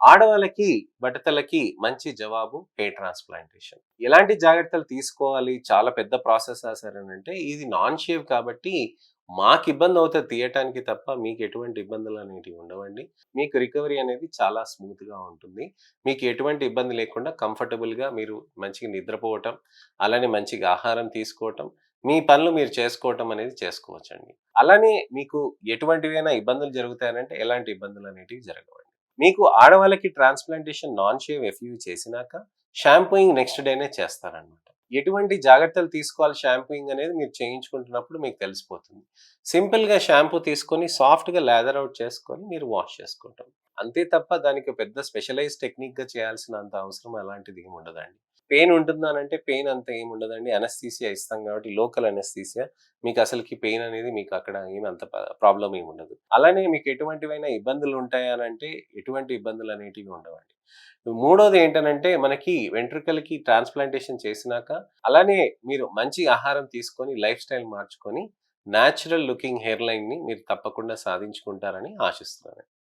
ఆడవాళ్ళకి, బట్టతలకి మంచి జవాబు హెయిర్ ట్రాన్స్‌ప్లాంటేషన్. ఎలాంటి జాగ్రత్తలు తీసుకోవాలి? చాలా పెద్ద ప్రాసెస్ అనంటే ఇది నాన్ షేవ్ కాబట్టి మాకిబ్బందవుతది తీయటానికి తప్ప మీకెటువంటి ఇబ్బందులనేటివి ఉండవండి. మీకు రికవరీ అనేది చాలా స్మూత్‌గా ఉంటుంది. మీకు ఎటువంటి ఇబ్బంది లేకుండా కంఫర్టబుల్‌గా మీరు మంచిగా నిద్రపోవటం, అలానే మంచిగా ఆహారం తీసుకోవటం, మీ పనులు మీరు చేసుకోవటం అనేది చేసుకోవచ్చండి. అలానే మీకు ఎటువంటివైనా ఇబ్బందులు జరుగుతాయనంటే ఎలాంటి ఇబ్బందులనేటివి జరగవండి. మీకు ఆడవాళ్ళకి ట్రాన్స్‌ప్లాంటేషన్ నాన్ షేవ్ ఎఫ్‌యూ చేసినాక షాంపూయింగ్ నెక్స్ట్ డేనే చేస్తారనమాట. ఎటువంటి జాగ్రత్తలు తీసుకోవాలి షాంపూయింగ్ అనేది మీరు చేయించుకుంటున్నప్పుడు మీకు తెలిసిపోతుంది. సింపుల్‌గా షాంపూ తీసుకొని సాఫ్ట్‌గా లాదర్ ఔట్ చేసుకొని మీరు వాష్ చేసుకోవటం. అంతే తప్ప దానికి పెద్ద స్పెషలైజ్ టెక్నిక్‌గా చేయాల్సినంత అవసరం అలాంటిది ఏమి ఉండదండి. పెయిన్ ఉంటుందనంటే పెయిన్ అంత ఏమి ఉండదండి. అనస్థీసియా ఇస్తాం కాబట్టి లోకల్ అనస్థీసియా మీకు అసలకి పెయిన్ అనేది మీకు అక్కడ ఏమి అంత ప్రాబ్లమ్ ఏమి ఉండదు. అలానే మీకు ఎటువంటివైనా ఇబ్బందులు ఉంటాయా అనంటే ఎటువంటి ఇబ్బందులు అనేటివి ఉండవండి. మూడోది ఏంటనంటే మనకి వెంట్రుకలకి ట్రాన్స్‌ప్లాంటేషన్ చేసినాక అలానే మీరు మంచి ఆహారం తీసుకొని లైఫ్ స్టైల్ మార్చుకొని నేచురల్ లుకింగ్ హెయిర్ లైన్‌ని మీరు తప్పకుండా సాధించుకుంటారని ఆశిస్తున్నాను.